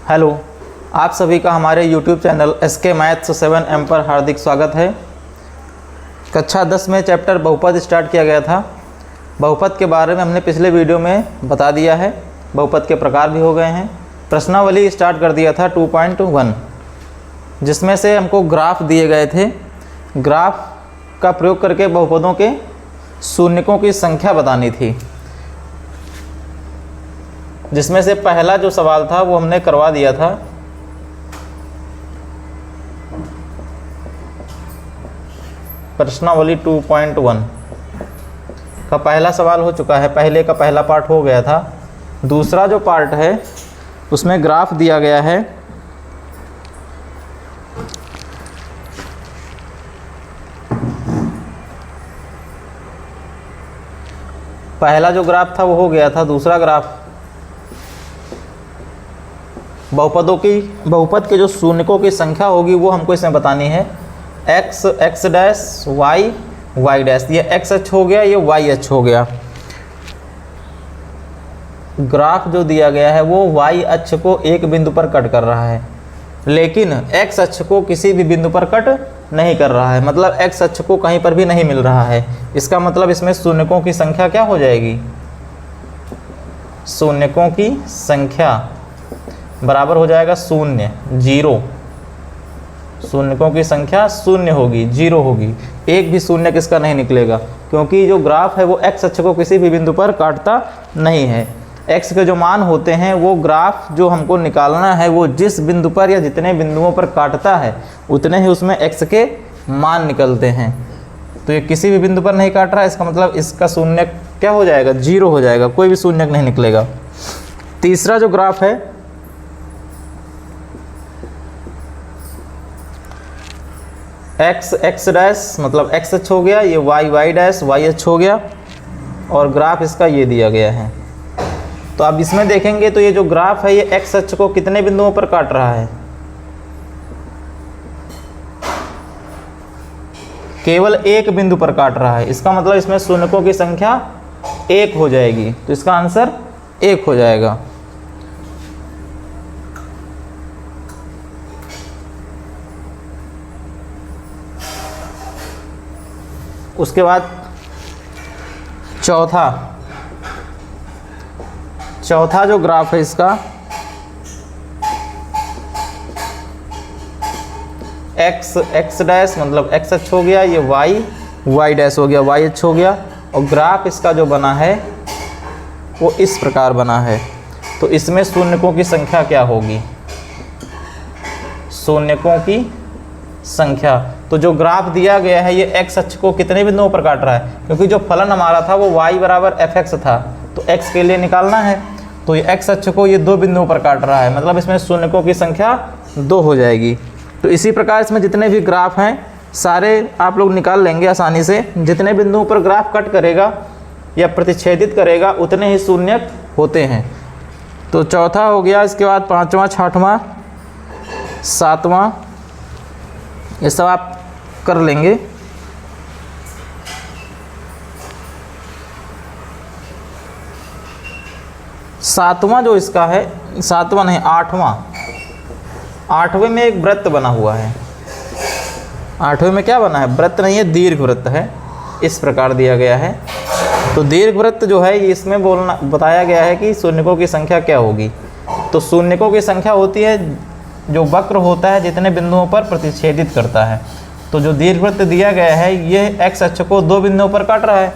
Hello, आप सभी का हमारे YouTube channel SK Maths 7M पर हार्दिक स्वागत है। कक्षा 10 में चैप्टर बहुपद स्टार्ट किया गया था। बहुपद के बारे में हमने पिछले वीडियो में बता दिया है। बहुपद के प्रकार भी हो गए हैं। प्रश्नावली स्टार्ट कर दिया था 2.1, जिसमें से हमको ग्राफ दिए गए थे। ग्राफ का प्रयोग करके बहुपदों के शून्यकों की संख्या बतानी थी, जिसमें से पहला जो सवाल था वो हमने करवा दिया था। प्रश्नावली 2.1 का पहला सवाल हो चुका है। पहले का पहला पार्ट हो गया था। दूसरा जो पार्ट है उसमें ग्राफ दिया गया है। पहला जो ग्राफ था वो हो गया था। दूसरा ग्राफ बहुपद के जो शून्यकों की संख्या होगी वो हमको इसमें बतानी है। x x dash y y dash, ये x अक्ष हो गया, ये y अक्ष हो गया। ग्राफ जो दिया गया है वो y अक्ष को एक बिंदु पर कट कर रहा है, लेकिन x अक्ष को किसी भी बिंदु पर कट नहीं कर रहा है। मतलब x अक्ष को कहीं पर भी नहीं मिल रहा है। इसका मतलब इसमें शून्यकों की संख्या क्या हो जाएगी? शून्यकों की संख्या बराबर हो जाएगा शून्य, जीरो। शून्यकों की संख्या शून्य होगी, जीरो होगी। एक भी शून्य किसका नहीं निकलेगा, क्योंकि जो ग्राफ है वो x अक्ष को किसी भी बिंदु पर काटता नहीं है। x के जो मान होते हैं वो ग्राफ जो हमको निकालना है वो जिस बिंदु पर या जितने बिंदुओं पर काटता है उतने ही उसमें x के मान निकलते हैं। तो ये किसी भी बिंदु पर नहीं काट रहा है, इसका मतलब इसका शून्य क्या हो जाएगा? जीरो हो जाएगा, कोई भी शून्य नहीं निकलेगा। तीसरा जो ग्राफ है x x डैश, मतलब x अक्ष हो गया, ये y y डैश y अक्ष हो गया, और ग्राफ इसका ये दिया गया है। तो अब इसमें देखेंगे तो ये जो ग्राफ है ये x अक्ष को कितने बिंदुओं पर काट रहा है? केवल एक बिंदु पर काट रहा है। इसका मतलब इसमें शून्यकों की संख्या एक हो जाएगी। तो इसका आंसर एक हो जाएगा। उसके बाद चौथा जो ग्राफ है इसका x डैश, मतलब x अक्ष हो गया, ये y डैश हो गया, y अक्ष हो गया, और ग्राफ इसका जो बना है वो इस प्रकार बना है। तो इसमें शून्यकों की संख्या क्या होगी? शून्यकों की संख्या, तो जो ग्राफ दिया गया है ये x अक्ष को कितने बिंदुओं पर काट रहा है? क्योंकि जो फलन हमारा था वो y बराबर fx था, तो x के लिए निकालना है। तो ये x अक्ष को ये दो बिंदुओं पर काट रहा है, मतलब इसमें शून्यकों की संख्या दो हो जाएगी। तो इसी प्रकार इसमें जितने भी ग्राफ हैं सारे आप लोग निकाल लेंगे आसानी से। जितने बिंदुओं पर ग्राफ कट करेगा या प्रतिच्छेदित करेगा उतने ही शून्यक होते हैं। तो चौथा हो गया, इसके बाद पाँचवा, छठवां, सातवां, ये सब आप कर लेंगे। सातवां जो इसका है, सातवां नहीं आठवां, आठवें में एक वृत्त बना हुआ है। आठवें में क्या बना है? वृत्त नहीं है, दीर्घ वृत्त है। इस प्रकार दिया गया है। तो दीर्घ वृत्त जो है इसमें बताया गया है कि शून्यकों की संख्या क्या होगी। तो शून्यकों की संख्या होती है जो वक्र होता है जितने बिंदुओं पर प्रतिच्छेदित करता है। तो जो दीर्घवृत्त दिया गया है ये x अक्ष को दो बिंदुओं पर काट रहा है,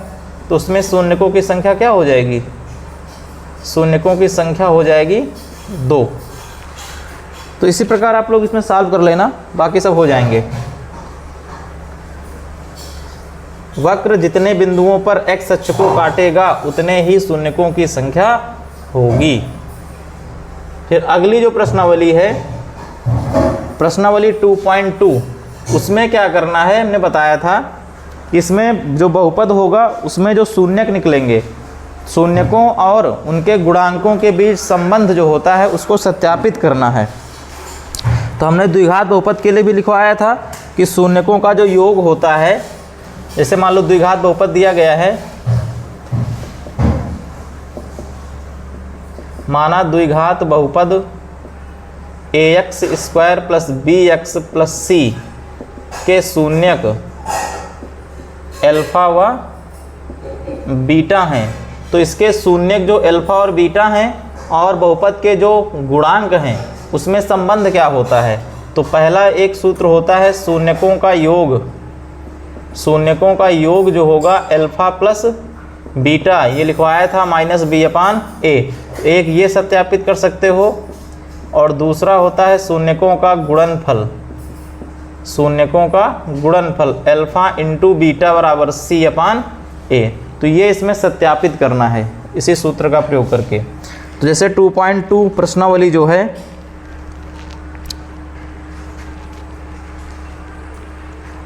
तो उसमें शून्यकों की संख्या क्या हो जाएगी? शून्यकों की संख्या हो जाएगी दो। तो इसी प्रकार आप लोग इसमें सॉल्व कर लेना, बाकी सब हो जाएंगे। वक्र जितने बिंदुओं पर x अक्ष को काटेगा उतने ही शून्यकों की संख्या होगी। फिर अगली जो प्रश्नावली है, प्रश्नावली 2.2, उसमें क्या करना है? हमने बताया था इसमें जो बहुपद होगा उसमें जो शून्यक निकलेंगे, शून्यकों और उनके गुणांकों के बीच संबंध जो होता है उसको सत्यापित करना है। तो हमने द्विघात बहुपद के लिए भी लिखवाया था कि शून्यकों का जो योग होता है, जैसे मान लो द्विघात बहुपद दिया गया है, माना द्विघात बहुपद ax square plus bx plus c के शून्यक अल्फा व बीटा हैं, तो इसके शून्यक जो अल्फा और बीटा हैं और बहुपद के जो गुणांक हैं उसमें संबंध क्या होता है। तो पहला एक सूत्र होता है शून्यकों का योग। शून्यकों का योग जो होगा अल्फा प्लस बीटा, ये लिखवाया था माइनस बी अपान ए, एक ये सत्यापित कर सकते हो। और दूसरा होता है शून्यकों का गुणनफल। शून्यकों का गुणनफल अल्फा इंटू बीटा बराबर सी अपान ए, तो ये इसमें सत्यापित करना है इसी सूत्र का प्रयोग करके। तो जैसे 2.2 प्रश्नावली जो है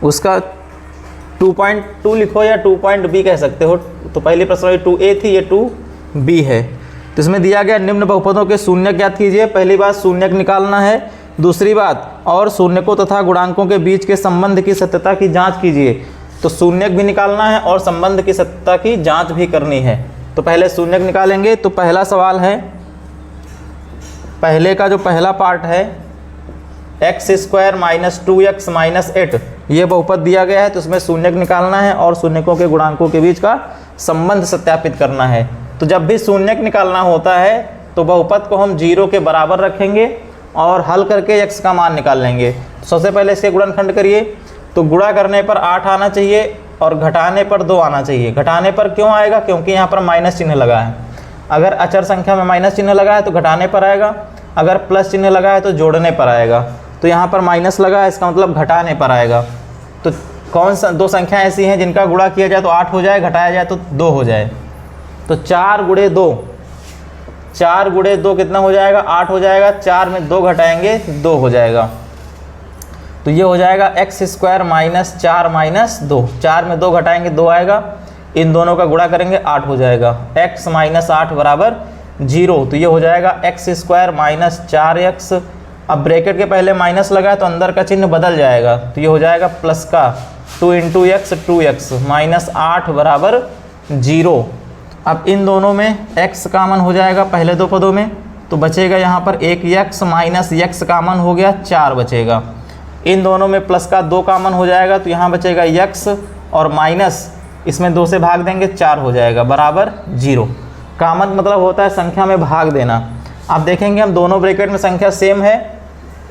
उसका 2.2 लिखो या 2.b कह सकते हो। तो पहली प्रश्नावली 2a थी, ये 2b है। तो इसमें दिया गया निम्न बहुपदों के शून्यक ज्ञात कीजिए। पहली बात शून्यक निकालना है, दूसरी बात और शून्यकों तथा गुणांकों के बीच के संबंध की सत्यता की जांच कीजिए। तो शून्यक भी निकालना है और संबंध की सत्यता की जांच भी करनी है। तो पहले शून्यक निकालेंगे। तो पहला सवाल है, पहले का जो पहला पार्ट है x square minus 2x minus 8, ये बहुपद दिया गया है, तो उसमें शून्यक निकालना है और शून्यकों के गुणांकों के बीच का संबंध सत्यापित करना है। तो जब भी शून्यक निकालना होता है तो बहुपद को हम 0 के बराबर रखेंगे और हल करके x का मान निकाल लेंगे। तो सबसे पहले इसके गुणनखंड करिए। तो गुणा करने पर 8 आना चाहिए और घटाने पर 2 आना चाहिए। घटाने पर क्यों आएगा? क्योंकि यहाँ पर माइनस चिन्ह लगा है। अगर अचर संख्या में माइनस चिन्ह लगा है तो घटाने पर आएगा, अगर प्लस चिन्ह लगा है तो जोड़ने पर आएगा। तो यहाँ पर माइनस लगा है, इसका मतलब घटाने पर आएगा। तो कौन सा दो संख्या ऐसी हैं जिनका गुणा किया जाए तो 8 हो जाए, घटाया जाए तो 2 हो जाए। तो 4 गुणे 2, 4 गुणे 2 कितना हो जाएगा? 8 हो जाएगा। 4 में 2 घटाएंगे 2 हो जाएगा। तो ये हो जाएगा एक्स स्क्वायर माइनस 4 माइनस 2, 4 में 2 घटाएंगे 2 आएगा। इन दोनों का गुणा करेंगे 8 हो जाएगा। x माइनस 8 बराबर 0। तो ये हो जाएगा एक्स स्क्वायर माइनस 4x। अब ब्रैकेट के पहले माइनस लगा है तो अंदर का चिन्ह बदल जाएगा, तो ये हो जाएगा प्लस का 2 इंटू एक्स 2x माइनस 8 बराबर 0। अब इन दोनों में x कामन हो जाएगा पहले दो पदों में, तो बचेगा यहाँ पर एक x माइनस x कामन हो गया, 4 बचेगा। इन दोनों में प्लस का 2 कामन हो जाएगा तो यहाँ बचेगा x और माइनस इसमें 2 से भाग देंगे 4 हो जाएगा बराबर 0। कामन मतलब होता है संख्या में भाग देना। आप देखेंगे हम दोनों ब्रैकेट में संख्या सेम है,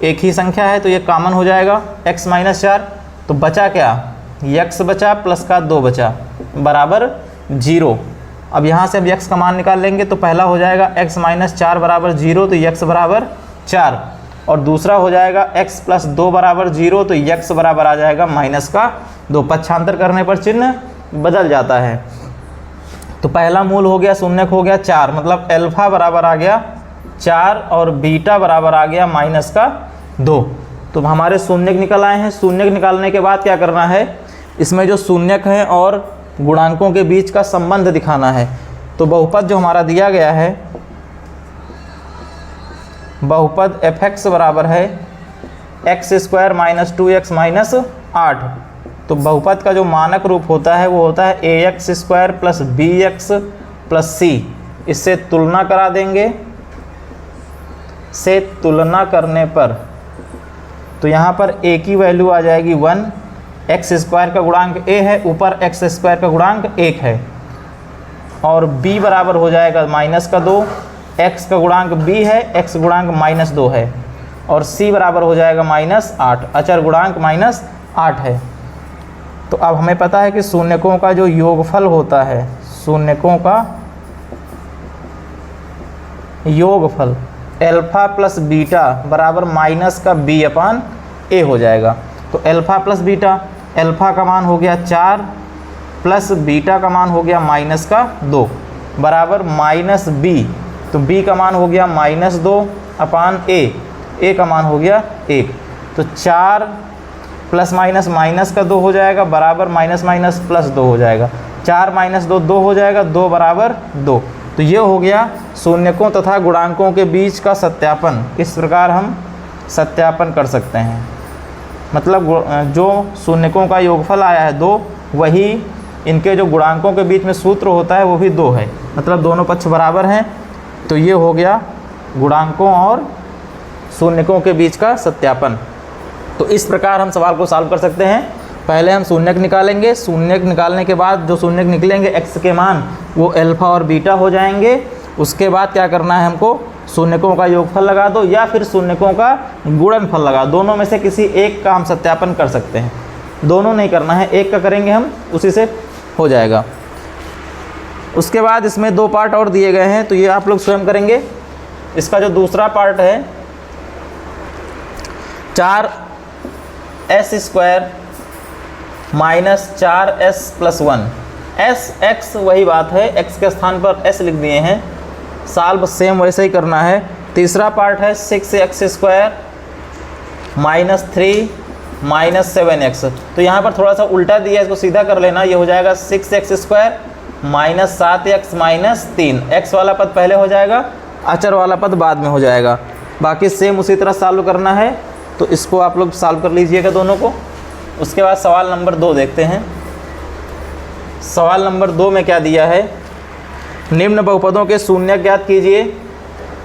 एक ही संख्या है, तो ये कामन हो जाएगा x माइनस 4। तो बचा क्या? x बचा प्लस का 2 बचा बराबर 0। अब यहाँ से हम x का मान निकाल लेंगे। तो पहला हो जाएगा x माइनस 4 बराबर 0, तो x बराबर 4। और दूसरा हो जाएगा x प्लस 2 बराबर 0, तो x बराबर आ जाएगा माइनस का 2। पक्षांतर करने पर चिन्ह बदल जाता है। तो पहला मूल हो गया, शून्यक हो गया 4, मतलब अल्फा बराबर आ गया 4 और बीटा बराबर आ गया माइनस का 2। तो हमारे शून्यक निकल आए हैं। शून्यक निकालने के बाद क्या करना है? इसमें जो शून्यक हैं और गुणांकों के बीच का संबंध दिखाना है। तो बहुपद जो हमारा दिया गया है, बहुपद fx बराबर है x square minus 2x minus 8। तो बहुपद का जो मानक रूप होता है वो होता है ax square plus bx plus c। इससे तुलना करा देंगे। से तुलना करने पर तो यहाँ पर a की वैल्यू आ जाएगी 1, एक्स स्क्वायर का गुणांक a है, ऊपर एक्स स्क्वायर का गुणांक 1 है, और b बराबर हो जाएगा माइनस का 2, x का गुणांक b है, x गुणांक माइनस 2 है, और c बराबर हो जाएगा माइनस 8, अचर गुणांक माइनस 8 है। तो अब हमें पता है कि शून्यकों का जो योगफल होता है, शून्यकों का योगफल अल्फा प्लस बीटा बराबर माइनस का b अपान a हो जाएगा। तो अल्फा प्लस बीटा, अल्फा का मान हो गया 4 प्लस बीटा का मान हो गया माइनस का 2 बराबर माइनस b। तो b का मान हो गया माइनस 2 अपान a का मान हो गया 1। तो 4 प्लस माइनस माइनस का 2 हो जाएगा बराबर माइनस माइनस प्लस 2 हो जाएगा। 4 माइनस 2 2 हो जाएगा, 2 बराबर 2। तो ये हो गया शून्यकों तथा गुणांकों के बीच का सत्यापन। इस प्रकार हम सत्यापन कर सकते हैं। मतलब जो शून्यकों का योगफल आया है 2, वही इनके जो गुणांकों के बीच में सूत्र होता है वो भी 2 है, मतलब दोनों पक्ष बराबर हैं। तो ये हो गया गुणांकों और शून्यकों के बीच का सत्यापन। तो इस प्रकार हम सवाल को सॉल्व कर सकते हैं। पहले हम शून्यक निकालेंगे, शून्यक निकालने के बाद जो शून्यक निकलेंगे x के मान वो अल्फ़ा और बीटा हो जाएंगे। उसके बाद क्या करना है हमको, शून्यकों का योगफल लगा दो या फिर शून्यकों का गुणनफल लगा, दोनों में से किसी एक का हम सत्यापन कर सकते हैं। दोनों नहीं करना है, एक का करेंगे हम, उसी से हो जाएगा। उसके बाद इसमें 2 पार्ट और दिए गए हैं, तो ये आप लोग स्वयं करेंगे। इसका जो दूसरा पार्ट है 4s² minus 4s+1, s x वही बात है, x के स्थान पर s लिख दिए हैं, सॉल्व सेम वैसे ही करना है। तीसरा पार्ट है 6x² माइनस 3 माइनस 7x, तो यहाँ पर थोड़ा सा उल्टा दिया है, इसको सीधा कर लेना। ये हो जाएगा 6x² minus 7x minus 3, x वाला पद पहले हो जाएगा, अचर वाला पद बाद में हो जाएगा। बाकी सेम उसी तरह सॉल्व करना है, तो इसको आप लोग सॉल्व कर लीजिएगा दोनों को। उसके बाद सवाल नंबर 2 देखते हैं। सवाल नंबर 2 में क्या दिया है, निम्न बहुपदों के शून्य ज्ञात कीजिए।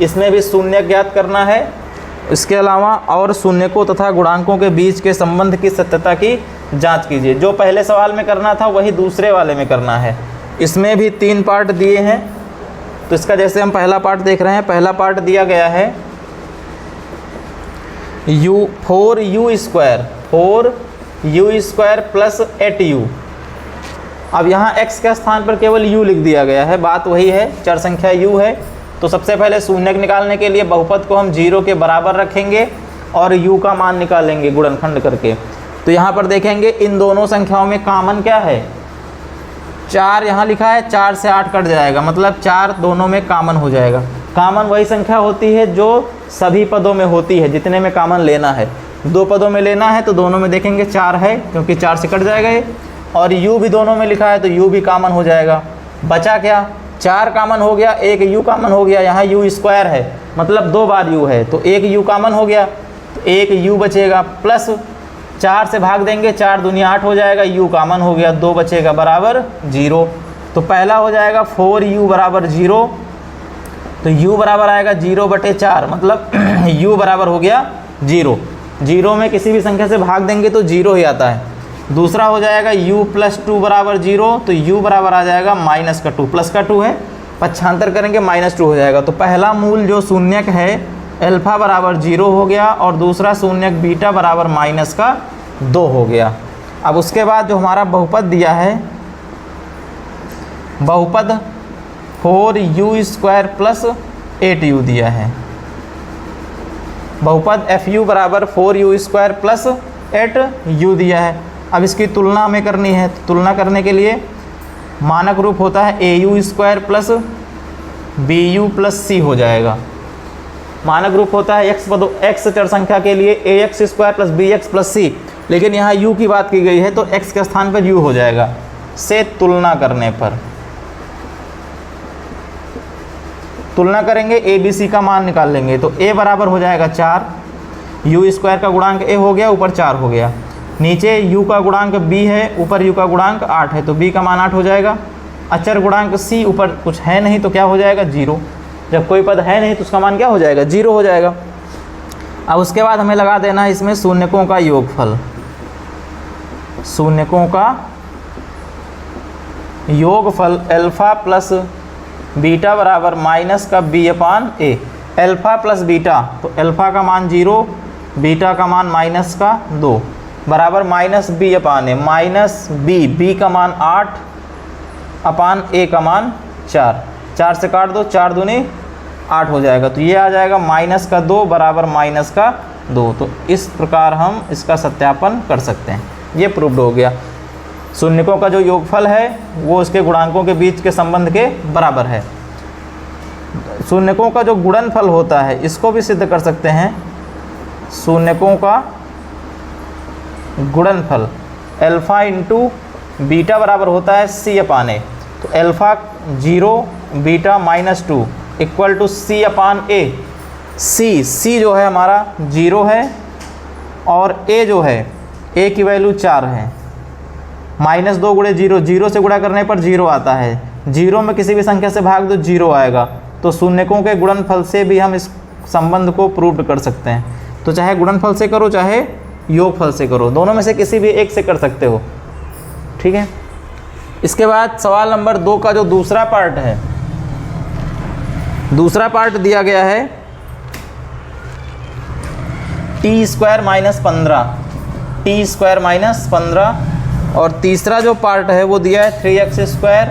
इसमें भी शून्य ज्ञात करना है, इसके अलावा और शून्यकों तथा गुणांकों के बीच के संबंध की सत्यता की जांच कीजिए। जो पहले सवाल में करना था वही दूसरे वाले में करना है। इसमें भी 3 पार्ट दिए हैं, तो इसका जैसे हम पहला पार्ट देख रहे हैं, पहला पार्ट दिया गया है 4u² प्लस 8u। अब यहाँ x के स्थान पर केवल u लिख दिया गया है, बात वही है, चर संख्या u है। तो सबसे पहले शून्यक निकालने के लिए बहुपद को हम 0 के बराबर रखेंगे और u का मान निकालेंगे गुणनखंड करके। तो यहाँ पर देखेंगे इन दोनों संख्याओं में कॉमन क्या है, 4 यहाँ लिखा है, 4 से 8 कट जाएगा, मतलब 4 दोनों में कॉमन हो जाएगा। कॉमन वही संख्या होती है जो सभी पदों में होती है, जितने में कॉमन लेना है। 2 पदों में लेना है तो दोनों में देखेंगे 4 है, क्योंकि 4 से कट जाएगा ये, और u भी दोनों में लिखा है तो u भी कॉमन हो जाएगा। बचा क्या, 4 कॉमन हो गया, एक u कॉमन हो गया, यहाँ u² है, मतलब 2 बार u है, तो एक u कॉमन हो गया, तो एक u बचेगा, प्लस 4 से भाग देंगे, 4 दूनी 8 हो जाएगा, u कॉमन हो गया, 2 बचेगा बराबर 0। तो पहला हो जाएगा 4u बराबर 0, तो u बराबर आएगा 0/4, मतलब u बराबर हो गया 0। 0 में किसी भी संख्या से भाग देंगे तो 0 ही आता है। दूसरा हो जाएगा u+2 बराबर 0, तो u बराबर आ जाएगा -2, प्लस का 2 है, पक्षांतर करेंगे -2 हो जाएगा। तो पहला मूल जो शून्यक है अल्फ़ा बराबर 0 हो गया, और दूसरा शून्यक बीटा बराबर -2 हो गया। अब उसके बाद जो हमारा बहुपद दिया है, बहुपद 4u² प्लस 8u दिया है। बहुपद fu बराबर 4u² प्लस 8u दिया है। अब इसकी तुलना हमें करनी है, तो तुलना करने के लिए मानक रूप होता है au² plus bu plus c हो जाएगा। मानक रूप होता है x चर संख्या के लिए ax² plus bx plus c, लेकिन यहाँ u की बात की गई है तो x के स्थान पर u हो जाएगा। से तुलना करने पर तुलना करेंगे, a b c का मान निकाल लेंगे, तो a बराबर हो जाएगा 4, u² का गुणांक a हो गया, ऊपर 4 हो गया, नीचे u का गुणांक b है, ऊपर u का गुणांक 8 है, तो b का मान 8 हो जाएगा। अचर गुणांक c, ऊपर कुछ है नहीं तो क्या हो जाएगा 0। जब कोई पद है नहीं तो उसका मान क्या हो जाएगा 0 हो जाएगा। अब उसके बाद हमें लगा देना है इसमें शून्यकों का योगफल। शून्यकों का योगफल अल्फ़ा प्लस बीटा बराबर -b/a। अल्फ़ा प्लस बीटा, तो अल्फ़ा का मान 0, बीटा का मान -2 बराबर -b/a, -b का मान 8/a का मान 4। 4 से काट दो, 4 दूनी 8 हो जाएगा, तो ये आ जाएगा -2 बराबर -2। तो इस प्रकार हम इसका सत्यापन कर सकते हैं। ये प्रूव्ड हो गया। शून्यकों का जो योगफल है वो उसके गुणांकों के बीच के संबंध के बराबर है। शून्यकों का जो गुणनफल होता है इसको भी सिद्ध कर सकते हैं। शून्यकों का गुणनफल अल्फ़ा इंटू बीटा बराबर होता है c/a। तो alpha 0 beta -2 equal to c/a। c जो है हमारा 0 है और a जो है a की वैल्यू 4 है। -2 गुणे 0, 0 से गुणा करने पर 0 आता है। 0 में किसी भी संख्या से भाग दो 0 आएगा। तो शून्यकों के गुणनफल से भी हम इस संबंध को प्रूव कर सकते हैं। तो चाहे गुणनफल से करो चाहे योगफल से करो, दोनों में से किसी भी एक से कर सकते हो। ठीक है, इसके बाद सवाल नंबर 2 का जो दूसरा पार्ट है, दूसरा पार्ट दिया गया है टी स्क्वायर माइनस 15, और तीसरा जो पार्ट है वो दिया है 3x square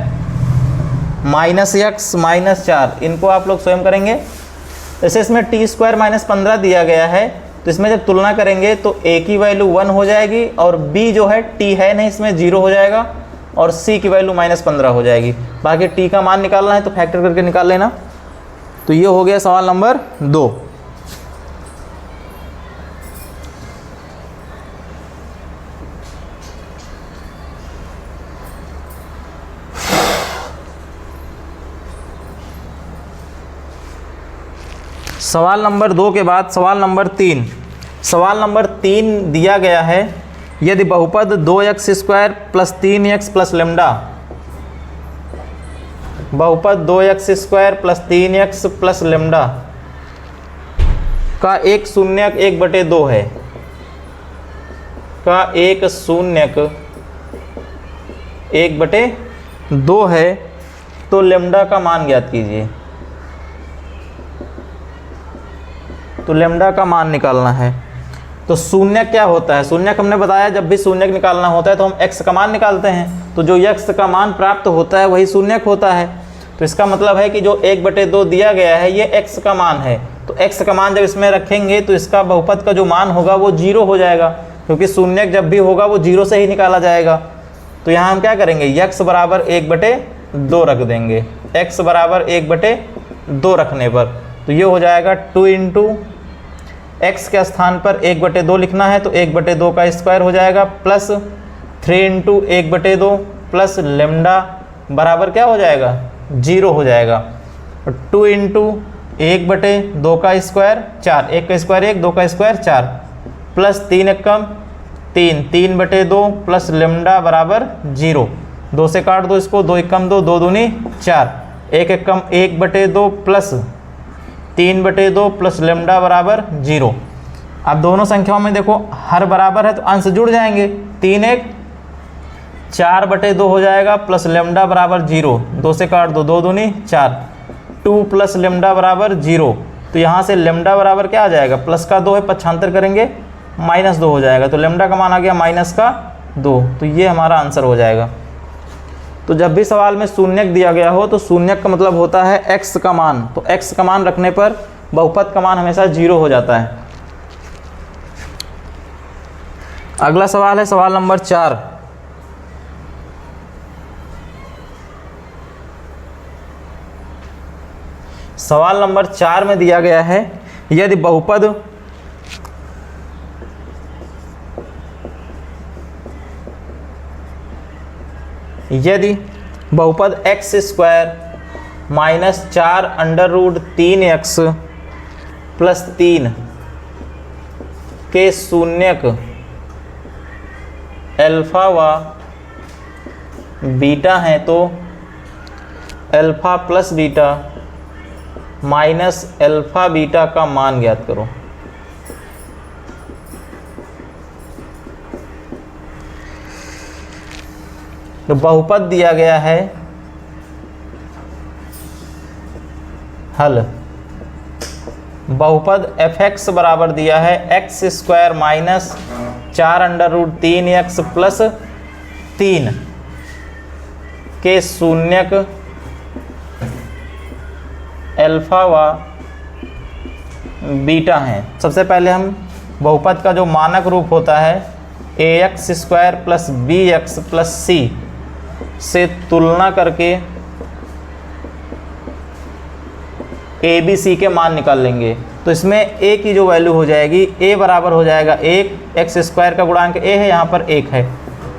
minus x minus 4। इनको आप लोग स्वयं करेंगे। जैसे इसमें टी स्क्वायर माइनस 15 दिया गया है, तो इसमें जब तुलना करेंगे तो a की वैल्यू 1 हो जाएगी, और b जो है t है नहीं इसमें 0 हो जाएगा, और c की वैल्यू माइनस 15 हो जाएगी। बाकी t का मान निकालना है तो फैक्टर करके निकाल लेना। तो ये हो गया सवाल नंबर 2। सवाल नंबर 2 के बाद सवाल नंबर 3। सवाल नंबर 3 दिया गया है, यदि बहुपद 2x square plus 3x plus lambda, बहुपद 2x square plus 3x plus lambda का एक शून्यक 1/2 है, का एक शून्यक 1/2 है, तो लेमडा का मान ज्ञात कीजिए। तो लेमडा का मान निकालना है। तो शून्यक क्या होता है? शून्यक हमने बताया जब भी शून्यक निकालना होता है तो हम x का मान निकालते हैं, तो जो x का मान प्राप्त होता है वही शून्यक होता है। तो इसका मतलब है कि जो 1/2 दिया गया है ये x का मान है, तो x का मान जब इसमें रखेंगे तो इसका बहुपद का जो मान होगा वो 0 हो जाएगा, क्योंकि शून्यक जब भी होगा वो 0 से ही निकाला जाएगा। तो यहाँ हम क्या करेंगे, x बराबर 1/2 रख देंगे। x बराबर 1/2 रखने पर तो ये हो जाएगा 2 इंटू x के स्थान पर 1/2 लिखना है तो 1/2 का स्क्वायर हो जाएगा, प्लस 3 इंटू 1/2 प्लस लेमडा बराबर क्या हो जाएगा, 0 हो जाएगा। 2 इंटू 1/2 का स्क्वायर 4, 1 का स्क्वायर 1, 2 का स्क्वायर 4, प्लस 3 एकम 3, 3/2 प्लस लेमडा बराबर 0। 2 से काट दो इसको, 2 एकम 2, 2 दूनी 4, 1 एकम 1/2 प्लस 3/2 प्लस लेमडा बराबर 0। अब दोनों संख्याओं में देखो हर बराबर है तो अंश जुड़ जाएंगे, 3 1 4/2 हो जाएगा, प्लस लेमडा बराबर 0, 2 से काट दो, 2 दूनी 4, 2 प्लस लेमडा बराबर 0। तो यहाँ से लेमडा बराबर क्या आ जाएगा, प्लस का 2 है, पक्षांतर करेंगे -2 हो जाएगा, तो लेमडा का मान आ गया -2। तो ये हमारा आंसर हो जाएगा। तो जब भी सवाल में शून्यक दिया गया हो तो शून्यक का मतलब होता है x का मान, तो x का मान रखने पर बहुपद का मान हमेशा 0 हो जाता है। अगला सवाल है सवाल नंबर 4। सवाल नंबर 4 में दिया गया है, यदि बहुपद x square minus 4 under root 3x plus 3 के शून्यक अल्फा व बीटा हैं, तो alpha plus beta minus alpha beta का मान ज्ञात करो। तो बहुपद दिया गया है, हल बहुपद fx बराबर दिया है x square minus 4 under root 3x plus 3 के शून्यक अल्फा व बीटा हैं। सबसे पहले हम बहुपद का जो मानक रूप होता है ax square plus bx plus c से तुलना करके ए बी सी के मान निकाल लेंगे। तो इसमें a की जो वैल्यू हो जाएगी, a बराबर हो जाएगा 1, x स्क्वायर का गुणांक a है, यहाँ पर 1 है,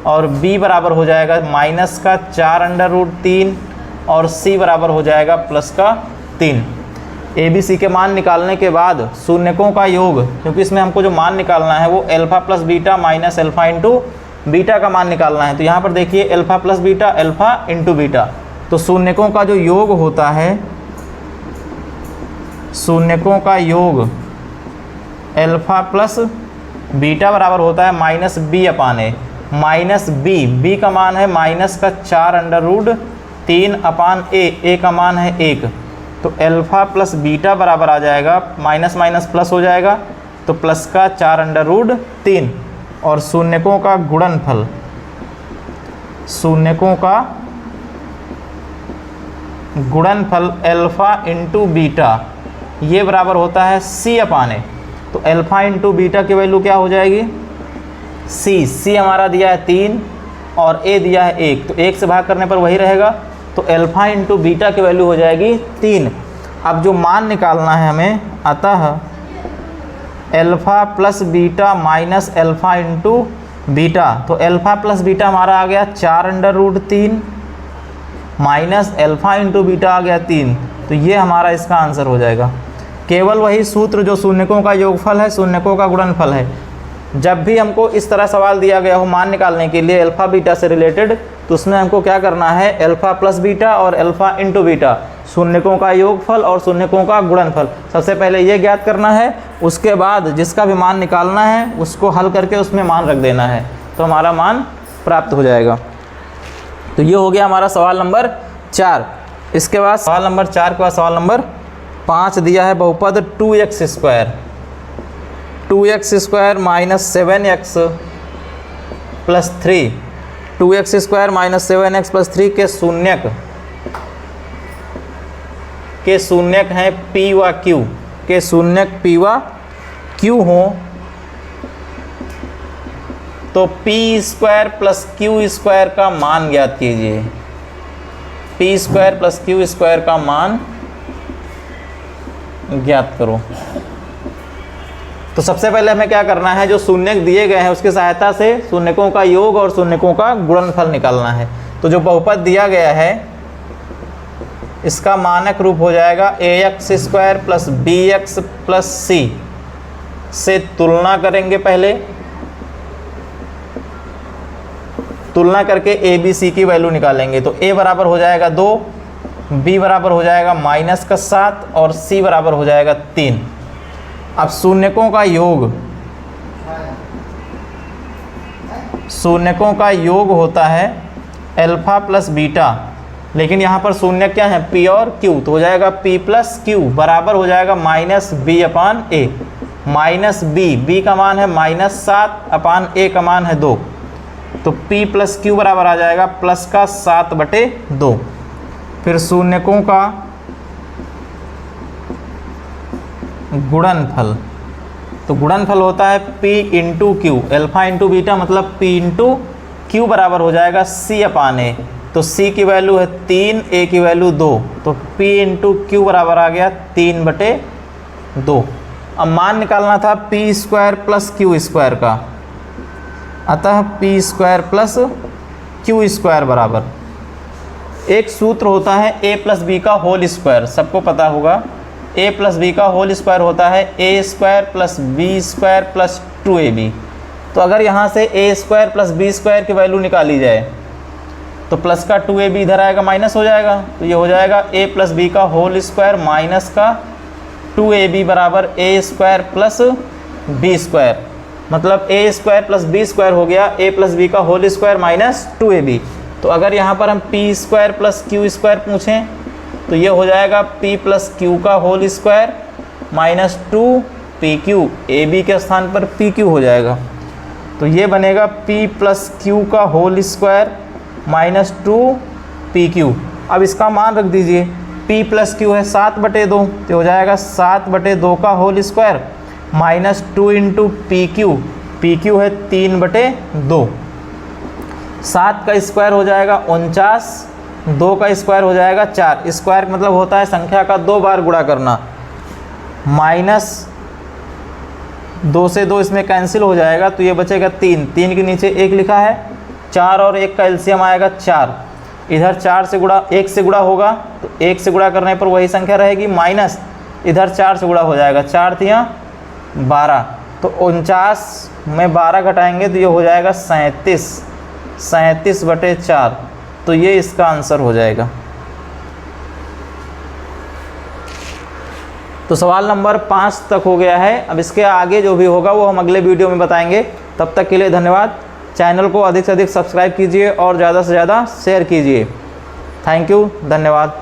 और b बराबर हो जाएगा माइनस का 4 अंडर रूट 3 और c बराबर हो जाएगा प्लस का 3। ए बी सी के मान निकालने के बाद शून्यकों का योग, क्योंकि इसमें हमको जो मान निकालना है वो alpha plus beta minus alpha into beta का मान निकालना है। तो यहाँ पर देखिए alpha plus beta, alpha into beta, तो शून्यकों का जो योग होता है शून्यकों का योग अल्फ़ा प्लस बीटा बराबर होता है माइनस बी अपान ए। माइनस बी का मान है माइनस का 4√3 अपान ए का मान है 1। तो अल्फ़ा प्लस बीटा बराबर आ जाएगा, माइनस माइनस प्लस हो जाएगा, तो प्लस का 4√3 और शून्यकों का गुणनफल, शून्यकों का गुणनफल अल्फ़ा इंटू बीटा ये बराबर होता है सी अपान ए। तो अल्फ़ा इंटू बीटा की वैल्यू क्या हो जाएगी, सी हमारा दिया है 3 और ए दिया है 1, तो 1 से भाग करने पर वही रहेगा। तो अल्फ़ा इंटू बीटा की वैल्यू हो जाएगी 3। अब जो मान निकालना है हमें, अतः alpha plus beta minus alpha into beta, तो अल्फ़ा प्लस बीटा हमारा आ गया 4√3 माइनस अल्फ़ा इंटू बीटा आ गया 3। तो ये हमारा इसका आंसर हो जाएगा। केवल वही सूत्र जो शून्यकों का योगफल है, शून्यकों का गुणनफल है। जब भी हमको इस तरह सवाल दिया गया हो मान निकालने के लिए अल्फ़ा बीटा से रिलेटेड, तो उसमें हमको क्या करना है, अल्फ़ा प्लस बीटा और अल्फ़ा इंटू बीटा, शून्यकों का योगफल और शून्यकों का गुणनफल, सबसे पहले ये ज्ञात करना है। उसके बाद जिसका भी मान निकालना है उसको हल करके उसमें मान रख देना है, तो हमारा मान प्राप्त हो जाएगा। तो ये हो गया हमारा सवाल नंबर 4। इसके बाद सवाल नंबर 4 के बाद सवाल नंबर 5 दिया है बहुपद 2x² minus 7x plus 3, 2x² minus 7x plus 3 के शून्यक हैं p व q, के शून्यक p व q हों, तो p² प्लस q² का मान ज्ञात कीजिए। p² प्लस q² का मान ज्ञात करो। तो सबसे पहले हमें क्या करना है, जो शून्यक दिए गए हैं उसकी सहायता से शून्यकों का योग और शून्यकों का गुणनफल निकालना है। तो जो बहुपद दिया गया है इसका मानक रूप हो जाएगा ax² plus bx plus c से तुलना करेंगे। पहले तुलना करके a b c की वैल्यू निकालेंगे। तो a बराबर हो जाएगा 2, b बराबर हो जाएगा माइनस का 7 और c बराबर हो जाएगा 3। अब शून्यकों का योग, शून्यकों का योग होता है अल्फ़ा प्लस बीटा, लेकिन यहाँ पर शून्य क्या है, p और q, तो हो जाएगा p प्लस q बराबर हो जाएगा minus b upon a। Minus b का मान है माइनस 7 अपान a का मान है 2, तो p प्लस q बराबर आ जाएगा प्लस का 7/2। फिर शून्यकों का गुणनफल, तो गुणनफल होता है p into Q, alpha into beta मतलब p इंटू क्यू बराबर हो जाएगा c अपान a। तो c की वैल्यू है 3, a की वैल्यू 2, तो p इंटू क्यू बराबर आ गया 3/2। अब मान निकालना था p² प्लस q² का, अतः p² प्लस q² बराबर, एक सूत्र होता है a प्लस बी का होल स्क्वायर, सबको पता होगा a प्लस बी का होल स्क्वायर होता है a² plus b² plus 2ab। तो अगर यहाँ से a² प्लस b² की वैल्यू निकाली जाए तो प्लस का 2ab इधर आएगा माइनस हो जाएगा, तो ये हो जाएगा a प्लस बी का होल स्क्वायर माइनस का 2ab बराबर a² प्लस b², मतलब a² प्लस b² हो गया a प्लस बी का होल स्क्वायर माइनस 2ab। तो अगर यहाँ पर हम p² प्लस q² पूछें तो ये हो जाएगा p प्लस q का whole square minus 2pq, ab के स्थान पर pq हो जाएगा। तो ये बनेगा p प्लस q का होल स्क्वायर माइनस 2pq। अब इसका मान रख दीजिए, p प्लस q है 7/2, तो हो जाएगा 7/2 का whole square minus 2 into pq है 3/2। 7 का स्क्वायर हो जाएगा 49, 2 का स्क्वायर हो जाएगा 4। स्क्वायर मतलब होता है संख्या का 2 बार गुणा करना। माइनस 2 से 2 इसमें कैंसिल हो जाएगा, तो ये बचेगा 3, 3 के नीचे 1 लिखा है, 4 और 1 का एलसीएम आएगा 4। इधर 4 से गुणा 1 से गुणा होगा, तो 1 से गुणा करने पर वही संख्या रहेगी, माइनस इधर 4 से गुणा हो जाएगा, 4 तियाँ 12, तो 49 में 12 घटाएंगे तो ये हो जाएगा 37, 37/4। तो ये इसका आंसर हो जाएगा। तो सवाल नंबर 5 तक हो गया है। अब इसके आगे जो भी होगा वो हम अगले वीडियो में बताएंगे। तब तक के लिए धन्यवाद। चैनल को अधिक से अधिक सब्सक्राइब कीजिए और ज़्यादा से ज़्यादा शेयर कीजिए। थैंक यू, धन्यवाद।